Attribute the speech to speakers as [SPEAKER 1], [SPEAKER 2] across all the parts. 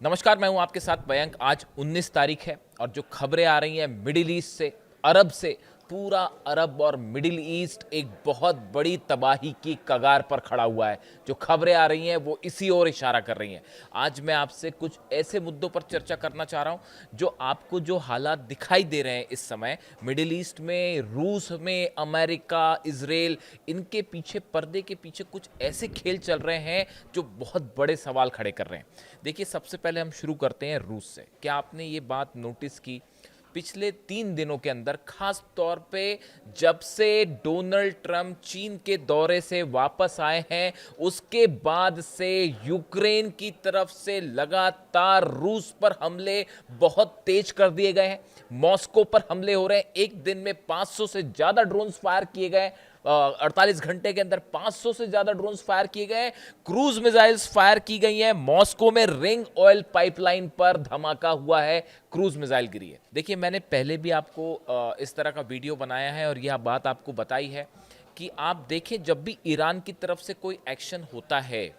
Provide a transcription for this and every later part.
[SPEAKER 1] नमस्कार, मैं हूं आपके साथ मयंक। आज 19 तारीख है और जो खबरें आ रही हैं मिडिल ईस्ट से, अरब से, पूरा अरब और मिडिल ईस्ट एक बहुत बड़ी तबाही की कगार पर खड़ा हुआ है। जो खबरें आ रही हैं वो इसी ओर इशारा कर रही हैं। आज मैं आपसे कुछ ऐसे मुद्दों पर चर्चा करना चाह रहा हूं जो आपको जो हालात दिखाई दे रहे हैं इस समय मिडिल ईस्ट में, रूस में, अमेरिका, इजराइल, इनके पीछे, पर्दे के पीछे कुछ ऐसे खेल चल रहे हैं जो बहुत बड़े सवाल खड़े कर रहे हैं। देखिए, सबसे पहले हम शुरू करते हैं रूस से। क्या आपने ये बात नोटिस की? पिछले 3 दिनों के अंदर, खास तौर पे जब से डोनाल्ड ट्रंप चीन के दौरे से वापस आए हैं, उसके बाद से यूक्रेन की तरफ से लगातार रूस पर हमले बहुत तेज कर दिए गए हैं। मॉस्को पर हमले हो रहे हैं। एक दिन में 500 से ज्यादा ड्रोन्स फायर किए गए। 48 घंटे के अंदर 500 से ज्यादा ड्रोन्स फायर किए गए। क्रूज मिसाइल्स फायर की गई हैं। मॉस्को में रिंग ऑयल पाइपलाइन पर धमाका हुआ है, क्रूज मिसाइल गिरी है। देखिए, मैंने पहले भी आपको इस तरह का वीडियो बनाया है और यह बात आपको बताई है कि आप देखें, जब भी ईरान की तरफ से कोई एक्शन होता है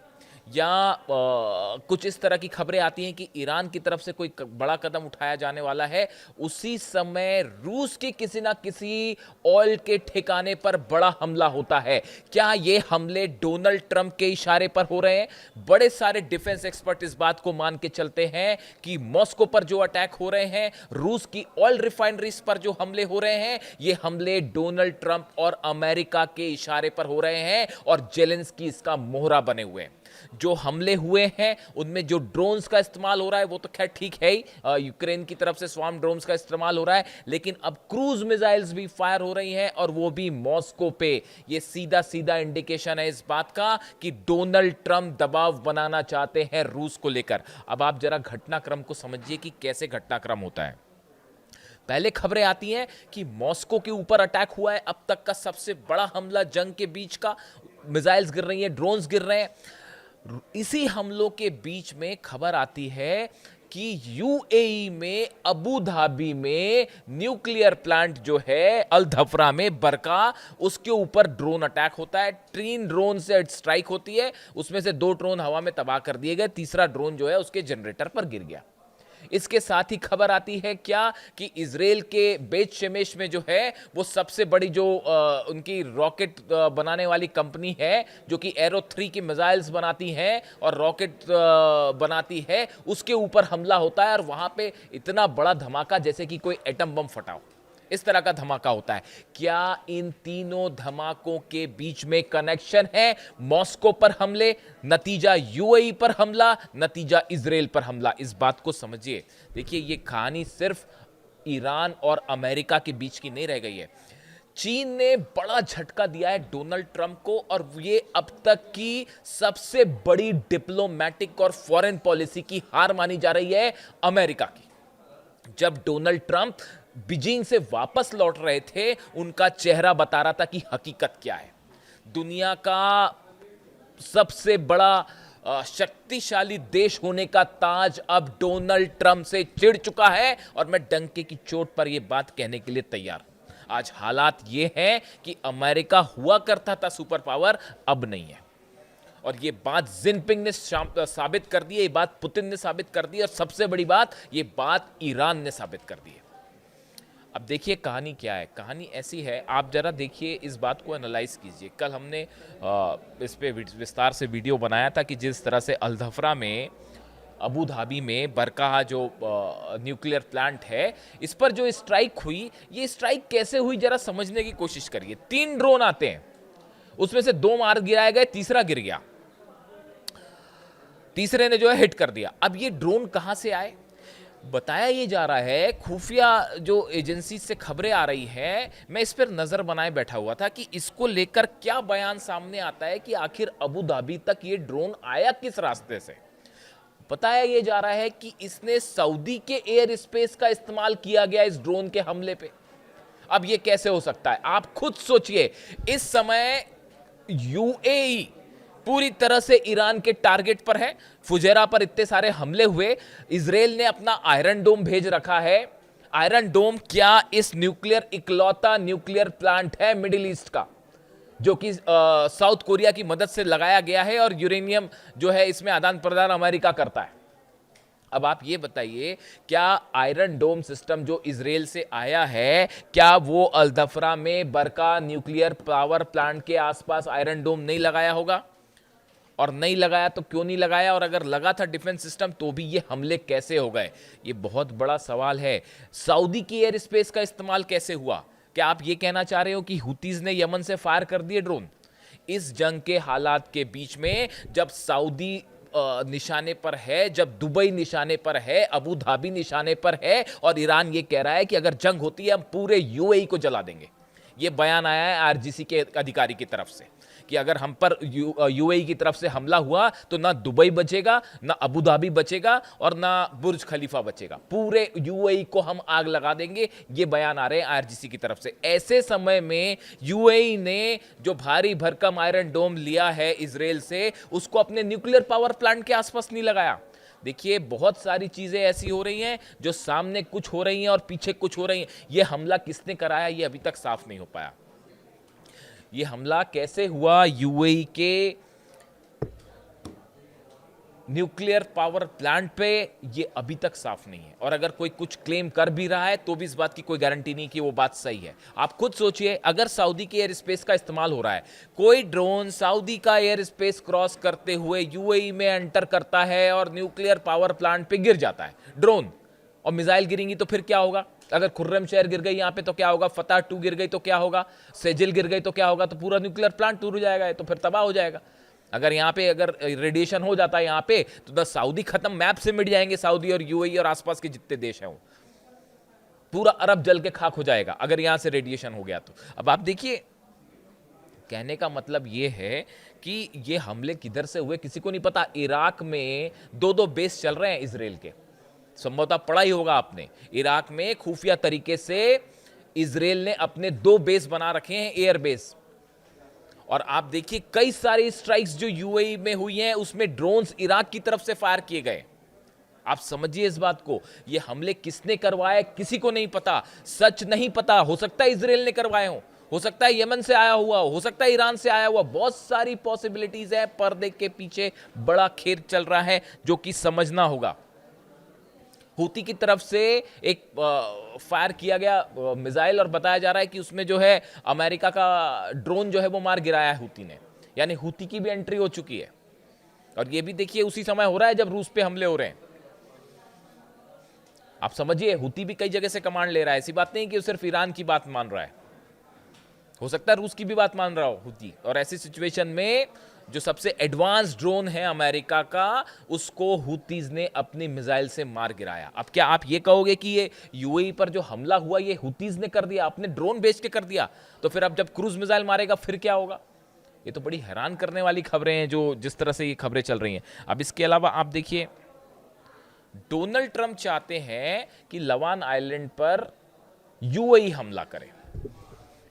[SPEAKER 1] या कुछ इस तरह की खबरें आती हैं कि ईरान की तरफ से कोई बड़ा कदम उठाया जाने वाला है, उसी समय रूस के किसी ना किसी ऑयल के ठिकाने पर बड़ा हमला होता है। क्या ये हमले डोनाल्ड ट्रंप के इशारे पर हो रहे हैं? बड़े सारे डिफेंस एक्सपर्ट इस बात को मान के चलते हैं कि मॉस्को पर जो अटैक हो रहे हैं, रूस की ऑयल रिफाइनरीज पर जो हमले हो रहे हैं, ये हमले डोनाल्ड ट्रंप और अमेरिका के इशारे पर हो रहे हैं और जेलेंस्की इसका मोहरा बने हुए हैं। जो हमले हुए हैं उनमें जो ड्रोन्स का इस्तेमाल हो रहा है वो तो खैर ठीक है ही, यूक्रेन की तरफ से स्वार्म ड्रोन्स का इस्तेमाल हो रहा है, लेकिन अब क्रूज मिसाइल्स भी फायर हो रही हैं और वो भी मॉस्को पे। ये सीधा सीधा इंडिकेशन है इस बात का कि डोनाल्ड ट्रंप दबाव बनाना चाहते हैं रूस को लेकर। अब आप जरा घटनाक्रम को समझिए कि कैसे घटनाक्रम होता है। पहले खबरें आती हैं कि मॉस्को के ऊपर अटैक हुआ है, अब तक का सबसे बड़ा हमला जंग के बीच का। मिसाइल्स गिर रही हैं, ड्रोन्स गिर रहे हैं। इसी हमलों के बीच में खबर आती है कि यूएई में, अबू धाबी में न्यूक्लियर प्लांट जो है अल धफरा में, बरका, उसके ऊपर ड्रोन अटैक होता है। 3 ड्रोन से स्ट्राइक होती है, उसमें से 2 ड्रोन हवा में तबाह कर दिए गए, तीसरा ड्रोन जो है उसके जनरेटर पर गिर गया। इसके साथ ही खबर आती है क्या कि इजराइल के बेत शेमेश में जो है वो सबसे बड़ी जो उनकी रॉकेट बनाने वाली कंपनी है, जो कि एरो 3 की मिसाइल्स बनाती है और रॉकेट बनाती है, उसके ऊपर हमला होता है और वहां पे इतना बड़ा धमाका जैसे कि कोई एटम बम फटा हो। इस तरह का धमाका होता है। क्या इन तीनों धमाकों के बीच में कनेक्शन है? मॉस्को पर हमले, नतीजा यूएई पर हमला, नतीजा इजराइल पर हमला। इस बात को समझिए। देखिए, ये कहानी सिर्फ ईरान और अमेरिका के बीच की नहीं रह गई है। चीन ने बड़ा झटका दिया है डोनाल्ड ट्रंप को और ये अब तक की सबसे बड़ी डिप्लोमैटिक और फॉरेन पॉलिसी की हार मानी जा रही है अमेरिका की। जब डोनाल्ड ट्रंप बीजिंग से वापस लौट रहे थे, उनका चेहरा बता रहा था कि हकीकत क्या है। दुनिया का सबसे बड़ा शक्तिशाली देश होने का ताज अब डोनाल्ड ट्रंप से चिढ़ चुका है और मैं डंके की चोट पर यह बात कहने के लिए तैयार हूं। आज हालात यह हैं कि अमेरिका हुआ करता था सुपर पावर, अब नहीं है। और ये बात जिनपिंग ने साबित कर दी है, ये बात पुतिन ने साबित कर दी है और सबसे बड़ी बात, ये बात ईरान ने साबित कर दी है। अब देखिए कहानी क्या है। कहानी ऐसी है, आप जरा देखिए, इस बात को एनालाइज कीजिए। कल हमने इस पे विस्तार से वीडियो बनाया था कि जिस तरह से अल धफरा में, अबू धाबी में बरका जो न्यूक्लियर प्लांट है, इस पर जो स्ट्राइक हुई, ये स्ट्राइक कैसे हुई जरा समझने की कोशिश करिए। 3 ड्रोन आते हैं, उसमें से 2 मार गिराए गए, तीसरा गिर गया, तीसरे ने जो है हिट कर दिया। अब ये ड्रोन कहां से आए? बताया ये जा रहा है, खुफिया जो एजेंसी से खबरें आ रही हैं, मैं इस पर नजर बनाए बैठा हुआ था कि इसको लेकर क्या बयान सामने आता है कि आखिर अबू धाबी तक ये ड्रोन आया किस रास्ते से। बताया ये जा रहा है कि इसने सऊदी के एयर स्पेस का इस्तेमाल किया गया इस ड्रोन के हमले पे। अब ये कैसे हो सकता है? आप खुद सोचिए। इस समय यूएई पूरी तरह से ईरान के टारगेट पर है। फुजेरा पर इतने सारे हमले हुए, इजराइल ने अपना आयरन डोम भेज रखा है। आयरन डोम क्या इस न्यूक्लियर, इकलौता न्यूक्लियर प्लांट है मिडिल ईस्ट का जो कि साउथ कोरिया की मदद से लगाया गया है और यूरेनियम जो है इसमें आदान प्रदान अमेरिका करता है। अब आप ये बताइए, क्या आयरन डोम सिस्टम जो इजराइल से आया है, क्या वो अल-दफरा में बरका न्यूक्लियर पावर प्लांट के आसपास आयरन डोम नहीं लगाया होगा? और नहीं लगाया तो क्यों नहीं लगाया? और अगर लगा था डिफेंस सिस्टम तो भी ये हमले कैसे हो गए? ये बहुत बड़ा सवाल है। सऊदी की एयर स्पेस का इस्तेमाल कैसे हुआ? क्या आप ये कहना चाह रहे हो कि हुतीज ने यमन से फायर कर दिए ड्रोन? इस जंग के हालात के बीच में जब सऊदी निशाने पर है, जब दुबई निशाने पर है, अबू धाबी निशाने पर है, और ईरान ये कह रहा है कि अगर जंग होती है हम पूरे यूएई को जला देंगे। ये बयान आया है आरजीसी के अधिकारी की तरफ से कि अगर हम पर यूएई की तरफ से हमला हुआ तो ना दुबई बचेगा, ना अबू धाबी बचेगा, और ना बुर्ज खलीफा बचेगा, पूरे यूएई को हम आग लगा देंगे। ये बयान आ रहे हैं आरजीसी की तरफ से। ऐसे समय में यूएई ने जो भारी भरकम आयरन डोम लिया है इजराइल से, उसको अपने न्यूक्लियर पावर प्लांट के आसपास नहीं लगाया। देखिए, बहुत सारी चीजें ऐसी हो रही हैं जो सामने कुछ हो रही हैं और पीछे कुछ हो रही हैं। ये हमला किसने कराया ये अभी तक साफ नहीं हो पाया। ये हमला कैसे हुआ यूएई के न्यूक्लियर पावर प्लांट पे, ये अभी तक साफ नहीं है। और अगर कोई कुछ क्लेम कर भी रहा है तो भी इस बात की कोई गारंटी नहीं कि वो बात सही है। आप खुद सोचिए, अगर सऊदी के एयर स्पेस का इस्तेमाल हो रहा है, कोई ड्रोन सऊदी का एयर स्पेस क्रॉस करते हुए यूएई में एंटर करता है और न्यूक्लियर पावर प्लांट पे गिर जाता है ड्रोन, और मिसाइल गिरेंगी तो फिर क्या होगा? अगर खुर्रम शहर गिर गई यहां पे तो क्या होगा? फतह 2 गिर गई तो क्या होगा? सेजिल गिर गई तो क्या होगा? तो पूरा न्यूक्लियर प्लांट टूट जाएगा, तो फिर तबाह हो जाएगा। अगर यहाँ पे अगर रेडिएशन हो जाता है यहाँ पे, तो द सऊदी खत्म, मैप से मिट जाएंगे सऊदी और यूएई और आसपास के जितने देश हैं वो। पूरा अरब जल के खाक हो जाएगा अगर यहां से रेडिएशन हो गया तो। अब आप देखिए, कहने का मतलब ये है कि ये हमले किधर से हुए किसी को नहीं पता। इराक में 2-2 बेस चल रहे हैं इजराइल के, संभवतः पढ़ा ही होगा आपने। इराक में खुफिया तरीके से इजराइल ने अपने 2 बेस बना रखे हैं, एयर बेस। और आप देखिए, कई सारी स्ट्राइक्स जो यूएई में हुई हैं उसमें ड्रोन्स इराक की तरफ से फायर किए गए। आप समझिए इस बात को। ये हमले किसने करवाए किसी को नहीं पता, सच नहीं पता। हो सकता है इजराइल ने करवाए हो सकता है यमन से आया हुआ हो सकता है ईरान से आया हुआ, बहुत सारी पॉसिबिलिटीज है। पर्दे के पीछे बड़ा खेल चल रहा है जो कि समझना होगा। हूती की तरफ से एक फायर किया गया मिसाइल, और बताया जा रहा है कि उसमें जो है अमेरिका का ड्रोन जो है वो मार गिराया है हूती ने। यानी हूती की भी एंट्री हो चुकी है। और ये भी देखिए उसी समय हो रहा है जब रूस पे हमले हो रहे हैं। आप समझिए, हूती भी कई जगह से कमांड ले रहा है। ऐसी बात नहीं कि वो सिर्फ ईरान की बात मान रहा है, हो सकता है रूस की भी बात मान रहा हो हूती। और ऐसी सिचुएशन में जो सबसे एडवांस ड्रोन है अमेरिका का, उसको हूतीज ने अपनी मिसाइल से मार गिराया। अब क्या आप ये कहोगे कि ये यूएई पर जो हमला हुआ ये हूतीज ने कर दिया, अपने ड्रोन भेज के कर दिया? तो फिर अब जब क्रूज मिसाइल मारेगा फिर क्या होगा? ये तो बड़ी हैरान करने वाली खबरें हैं जो जिस तरह से ये खबरें चल रही हैं। अब इसके अलावा आप देखिए, डोनाल्ड ट्रंप चाहते हैं कि लवान आइलैंड पर यूएई हमला करे।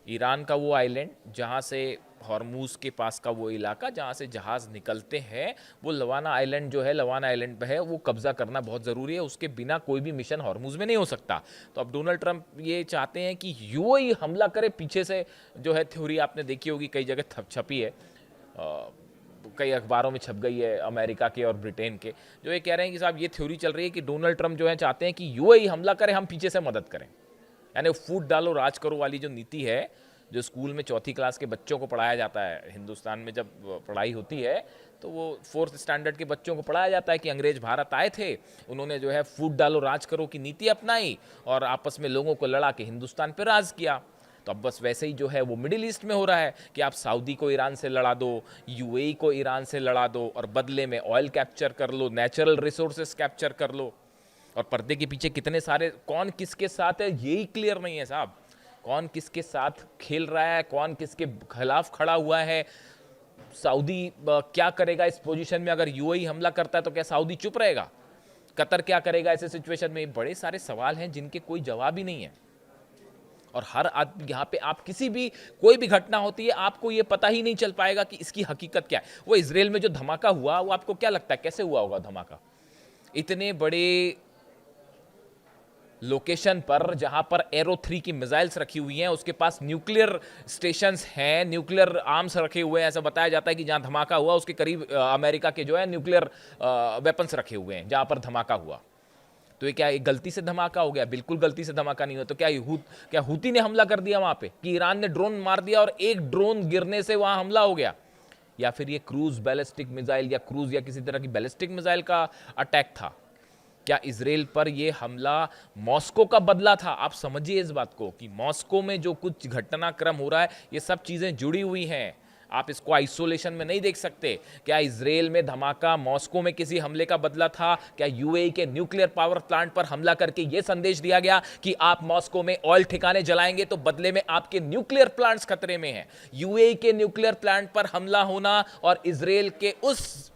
[SPEAKER 1] ईरान का वो आइलैंड जहां से हॉर्मूज के पास का वो इलाका जहां से जहाज निकलते हैं, वो लवाना आइलैंड जो है, लवाना आइलैंड पे है, वो कब्जा करना बहुत ज़रूरी है। उसके बिना कोई भी मिशन हॉर्मूज में नहीं हो सकता। तो अब डोनाल्ड ट्रंप ये चाहते हैं कि यूएई हमला करे पीछे से। जो है थ्योरी आपने देखी होगी, कई जगह छपी है, कई अखबारों में छप गई है अमेरिका के और ब्रिटेन के, जो ये कह रहे हैं कि साहब ये थ्योरी चल रही है कि डोनाल्ड ट्रंप जो है चाहते हैं कि यूएई हमला करे, हम पीछे से मदद करें। यानी फूट डालो राज करो वाली जो नीति है, जो स्कूल में 4th क्लास के बच्चों को पढ़ाया जाता है, हिंदुस्तान में जब पढ़ाई होती है तो वो 4th स्टैंडर्ड के बच्चों को पढ़ाया जाता है कि अंग्रेज भारत आए थे, उन्होंने जो है फूट डालो राज करो की नीति अपनाई और आपस में लोगों को लड़ा के हिंदुस्तान पर राज किया। तो अब बस वैसे ही जो है वो मिडिल ईस्ट में हो रहा है कि आप सऊदी को ईरान से लड़ा दो, यूएई को ईरान से लड़ा दो, और बदले में ऑयल कैप्चर कर लो, नेचुरल रिसोर्सेस कैप्चर कर लो। और पर्दे के पीछे कितने सारे, कौन किसके साथ है यही क्लियर नहीं है साहब। कौन किसके साथ खेल रहा है, कौन किसके खिलाफ खड़ा हुआ है। सऊदी क्या करेगा इस पोजीशन में? अगर यूएई हमला करता है तो क्या सऊदी चुप रहेगा? कतर क्या करेगा ऐसे सिचुएशन में? बड़े सारे सवाल हैं जिनके कोई जवाब ही नहीं है। और हर आदमी यहाँ पे, आप किसी भी कोई भी घटना होती है आपको ये पता ही नहीं चल पाएगा कि इसकी हकीकत क्या है। वो इजराइल में जो धमाका हुआ वो आपको क्या लगता है कैसे हुआ होगा धमाका? इतने बड़े लोकेशन पर जहां पर एरो 3 की मिसाइल्स रखी हुई हैं, उसके पास न्यूक्लियर स्टेशंस हैं, न्यूक्लियर आर्म्स रखे हुए हैं। ऐसा बताया जाता है कि जहां धमाका हुआ उसके करीब अमेरिका के जो है न्यूक्लियर वेपन्स रखे हुए हैं जहां पर धमाका हुआ। तो ये क्या एक गलती से धमाका हो गया? बिल्कुल गलती से धमाका नहीं हुआ। तो क्या हूती ने हमला कर दिया वहां पे, कि ईरान ने ड्रोन मार दिया और एक ड्रोन गिरने से वहां हमला हो गया? या फिर ये क्रूज बैलिस्टिक मिसाइल या क्रूज या किसी तरह की बैलिस्टिक मिसाइल का अटैक था? क्या इजराइल पर यह हमला मॉस्को का बदला था? आप समझिए इस बात को कि मॉस्को में जो कुछ घटनाक्रम हो रहा है, ये सब चीजें जुड़ी हुई हैं। आप इसको आइसोलेशन में नहीं देख सकते। क्या इजराइल में धमाका मॉस्को में किसी हमले का बदला था? क्या यूएई के न्यूक्लियर पावर प्लांट पर हमला करके यह संदेश दिया गया कि आप मॉस्को में ऑयल ठिकाने जलाएंगे तो बदले में आपके न्यूक्लियर प्लांट्स खतरे में हैं? यूएई के न्यूक्लियर प्लांट पर हमला होना और इजराइल के उस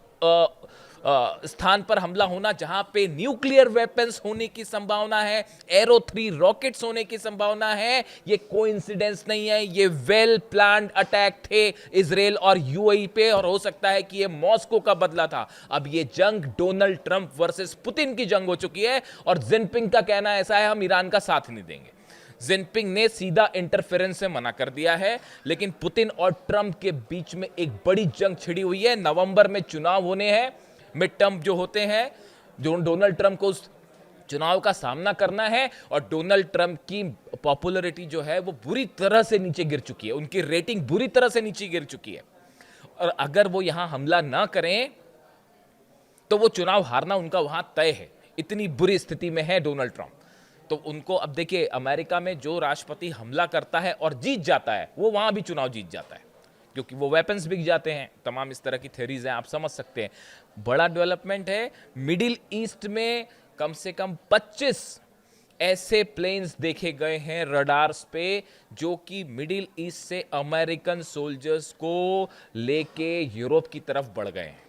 [SPEAKER 1] स्थान पर हमला होना जहां पे न्यूक्लियर वेपन्स होने की संभावना है, एरो 3 रॉकेट्स होने की संभावना है, ये कोइंसिडेंस नहीं है, ये वेल प्लान्ड अटैक थे इजराइल और यूएई पे, और हो सकता है कि ये मॉस्को का बदला था। अब ये जंग डोनाल्ड ट्रंप वर्सेस पुतिन की जंग हो चुकी है, और जिनपिंग का कहना ऐसा है, हम ईरान का साथ नहीं देंगे। जिनपिंग ने सीधा इंटरफेरेंस से मना कर दिया है, लेकिन पुतिन और ट्रंप के बीच में एक बड़ी जंग छिड़ी हुई है। नवंबर में चुनाव होने हैं, मिड टर्म जो होते हैं, जो डोनाल्ड ट्रंप को उस चुनाव का सामना करना है, और डोनाल्ड ट्रंप की पॉपुलैरिटी जो है वो बुरी तरह से नीचे गिर चुकी है, उनकी रेटिंग बुरी तरह से नीचे गिर चुकी है, और अगर वो यहां हमला ना करें तो वो चुनाव हारना उनका वहां तय है। इतनी बुरी स्थिति में है डोनाल्ड ट्रंप। तो उनको अब देखिए, अमेरिका में जो राष्ट्रपति हमला करता है और जीत जाता है, वो वहां भी चुनाव जीत जाता है, क्योंकि वो वेपन्स बिक जाते हैं। तमाम इस तरह की थ्योरीज हैं, आप समझ सकते हैं। बड़ा डेवलपमेंट है मिडिल ईस्ट में, कम से कम 25 ऐसे प्लेन्स देखे गए हैं रडार्स पे जो कि मिडिल ईस्ट से अमेरिकन सोल्जर्स को लेके यूरोप की तरफ बढ़ गए हैं।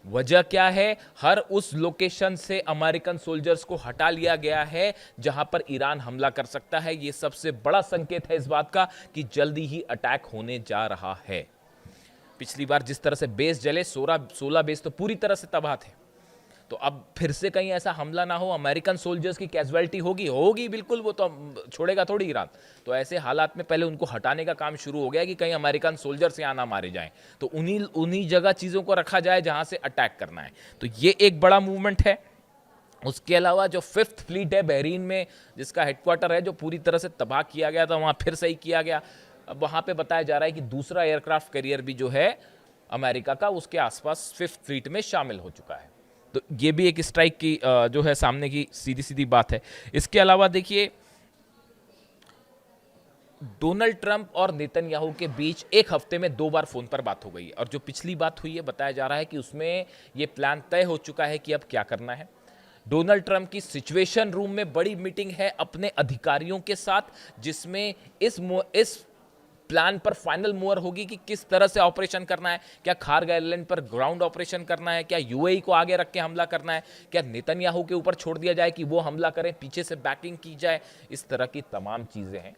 [SPEAKER 1] वजह क्या है? हर उस लोकेशन से अमेरिकन सोल्जर्स को हटा लिया गया है जहां पर ईरान हमला कर सकता है। यह सबसे बड़ा संकेत है इस बात का कि जल्दी ही अटैक होने जा रहा है। पिछली बार जिस तरह से बेस जले, 16 बेस तो पूरी तरह से तबाह थे, तो अब फिर से कहीं ऐसा हमला ना हो, अमेरिकन सोल्जर्स की कैजुअलिटी होगी बिल्कुल, वो तो छोड़ेगा थोड़ी ईरान। तो ऐसे हालात में पहले उनको हटाने का काम शुरू हो गया कि कहीं अमेरिकन सोल्जर्स यहाँ ना मारे जाएं, तो उन्हीं जगह चीज़ों को रखा जाए जहां से अटैक करना है। तो ये एक बड़ा मूवमेंट है। उसके अलावा जो 5th फ्लीट है बहरीन में, जिसका हेडक्वार्टर है, जो पूरी तरह से तबाह किया गया था, वहां फिर सही किया गया। अब वहां पे बताया जा रहा है कि दूसरा एयरक्राफ्ट कैरियर भी जो है अमेरिका का, उसके आसपास 5th फ्लीट में शामिल हो चुका है। तो ये भी एक स्ट्राइक की जो है सामने की सीधी बात है। इसके अलावा देखिए, डोनाल्ड ट्रंप और नेतन्याहू के बीच एक हफ्ते में 2 बार फोन पर बात हो गई है, और जो पिछली बात हुई है, बताया जा रहा है कि उसमें ये प्लान तय हो चुका है कि अब क्या करना है। डोनाल्ड ट्रंप की सिचुएशन रूम में बड़ी मीटिंग है अपने अधिकारियों के साथ, जिसमें इस प्लान पर फाइनल मूवर होगी कि किस तरह से ऑपरेशन करना है। क्या खार्ग आइलैंड पर ग्राउंड ऑपरेशन करना है? क्या यूएई को आगे रख के हमला करना है? क्या नेतन्याहू के ऊपर छोड़ दिया जाए कि वो हमला करें, पीछे से बैकिंग की जाए? इस तरह की तमाम चीजें हैं,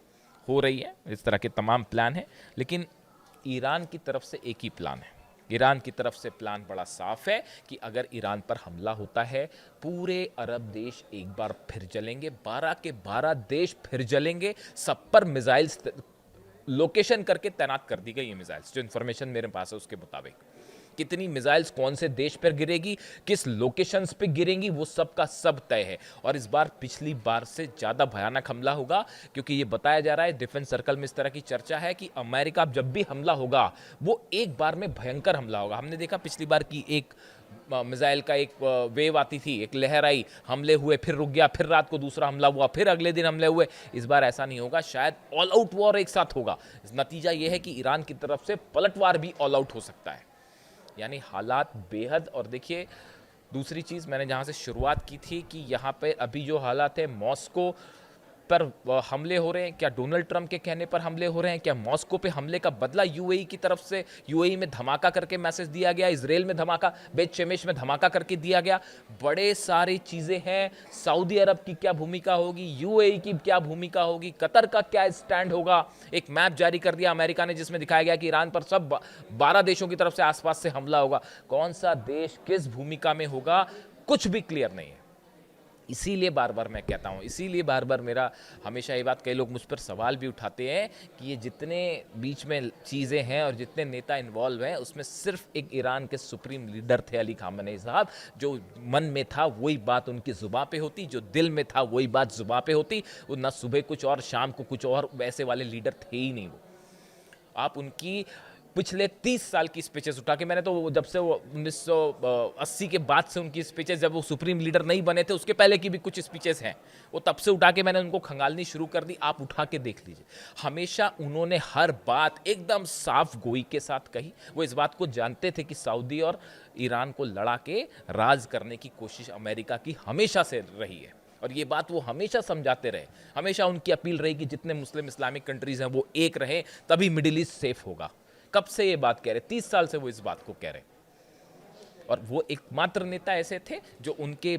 [SPEAKER 1] हो रही है, इस तरह के तमाम प्लान हैं। लेकिन ईरान की तरफ से एक ही प्लान है। ईरान की तरफ से प्लान बड़ा साफ है कि अगर ईरान पर हमला होता है, पूरे अरब देश एक बार फिर जलेंगे, 12 के 12 देश फिर जलेंगे। सब पर मिसाइल्स लोकेशन करके तैनात कर दी गई है। मिसाइल्स, जो इन्फॉर्मेशन मेरे पास है उसके मुताबिक, कितनी मिसाइल्स कौन से देश पर गिरेगी, किस लोकेशंस पे गिरेंगी, वो सब का सब तय है। और इस बार पिछली बार से ज़्यादा भयानक हमला होगा, क्योंकि ये बताया जा रहा है, डिफेंस सर्कल में इस तरह की चर्चा है कि अमेरिका जब भी हमला होगा वो एक बार में भयंकर हमला होगा। हमने देखा पिछली बार की एक मिसाइल का एक वेव आती थी, एक लहर आई, हमले हुए, फिर रुक गया, फिर रात को दूसरा हमला हुआ, फिर अगले दिन हमले हुए। इस बार ऐसा नहीं होगा, शायद ऑल आउट वॉर एक साथ होगा। नतीजा यह है कि ईरान की तरफ से पलटवार भी ऑल आउट हो सकता है। यानी हालात बेहद। और देखिए, दूसरी चीज़ मैंने जहाँ से शुरुआत की थी कि यहाँ पे अभी जो हालात है, मॉस्को पर हमले हो रहे हैं, क्या डोनाल्ड ट्रंप के कहने पर हमले हो रहे हैं? क्या मॉस्को पे हमले का बदला यूएई की तरफ से, यूएई में धमाका करके मैसेज दिया गया, इजराइल में धमाका, बेत शेमेश में धमाका करके दिया गया? बड़े सारी चीज़ें हैं। सऊदी अरब की क्या भूमिका होगी, यूएई की क्या भूमिका होगी, कतर का क्या स्टैंड होगा? एक मैप जारी कर दिया अमेरिका ने, जिसमें दिखाया गया कि ईरान पर सब 12 देशों की तरफ से आसपास से हमला होगा। कौन सा देश किस भूमिका में होगा, कुछ भी क्लियर नहीं है। इसीलिए बार बार मैं कहता हूँ, इसीलिए बार बार मेरा हमेशा ये बात, कई लोग मुझ पर सवाल भी उठाते हैं कि ये जितने बीच में चीज़ें हैं और जितने नेता इन्वॉल्व हैं, उसमें सिर्फ एक ईरान के सुप्रीम लीडर थे अली खामेनी साहब। जो मन में था वही बात उनकी ज़ुबां पे होती, जो दिल में था वही बात ज़ुबां पे होती। वो ना सुबह कुछ और शाम को कुछ और, वैसे वाले लीडर थे ही नहीं वो। आप उनकी पिछले 30 साल की स्पीचेस उठा के, मैंने तो जब से वो 1980 के बाद से उनकी स्पीचेस, जब वो सुप्रीम लीडर नहीं बने थे उसके पहले की भी कुछ स्पीचेस हैं, वो तब से उठा के मैंने उनको खंगालनी शुरू कर दी। आप उठा के देख लीजिए, हमेशा उन्होंने हर बात एकदम साफ गोई के साथ कही। वो इस बात को जानते थे कि सऊदी और ईरान को लड़ा के राज करने की कोशिश अमेरिका की हमेशा से रही है, और ये बात वो हमेशा समझाते रहे। हमेशा उनकी अपील रही कि जितने मुस्लिम इस्लामिक कंट्रीज हैं वो एक रहे, तभी मिडिल ईस्ट सेफ होगा। कब से ये बात कह रहे? 30 साल से वो इस बात को कह रहे। और वो एकमात्र नेता ऐसे थे जो उनके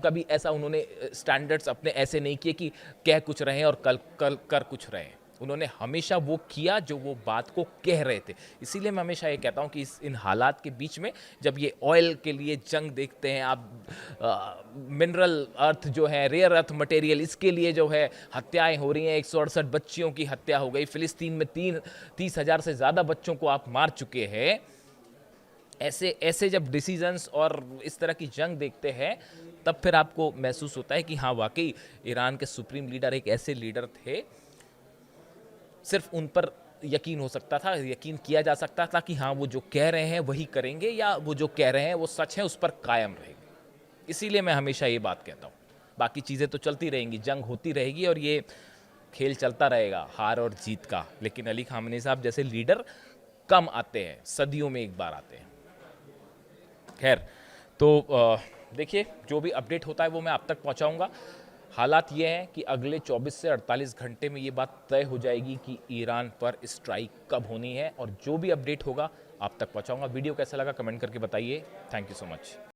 [SPEAKER 1] कभी ऐसा उन्होंने स्टैंडर्ड्स अपने ऐसे नहीं किए कि कह कुछ रहे और कल कल कर कुछ रहे। उन्होंने हमेशा वो किया जो वो बात को कह रहे थे। इसीलिए मैं हमेशा ये कहता हूँ कि इन हालात के बीच में जब ये ऑयल के लिए जंग देखते हैं आप, मिनरल अर्थ जो है, रेयर अर्थ मटेरियल, इसके लिए जो है हत्याएं हो रही हैं। 168 बच्चियों की हत्या हो गई फिलिस्तीन में, 30,000 से ज़्यादा बच्चों को आप मार चुके हैं। ऐसे ऐसे जब डिसीजंस और इस तरह की जंग देखते हैं, तब फिर आपको महसूस होता है कि हाँ, वाकई ईरान के सुप्रीम लीडर एक ऐसे लीडर थे, सिर्फ उन पर यकीन हो सकता था, यकीन किया जा सकता था कि हाँ, वो जो कह रहे हैं वही करेंगे, या वो जो कह रहे हैं वो सच है, उस पर कायम रहेंगे। इसीलिए मैं हमेशा ये बात कहता हूँ। बाकी चीज़ें तो चलती रहेंगी, जंग होती रहेगी और ये खेल चलता रहेगा, हार और जीत का। लेकिन अली खामेनी साहब जैसे लीडर कम आते हैं, सदियों में एक बार आते हैं। खैर, तो देखिए, जो भी अपडेट होता है वो मैं आप तक पहुंचाऊंगा। हालात ये हैं कि अगले 24 से 48 घंटे में ये बात तय हो जाएगी कि ईरान पर स्ट्राइक कब होनी है, और जो भी अपडेट होगा आप तक पहुंचाऊंगा। वीडियो कैसा लगा कमेंट करके बताइए। Thank you so much.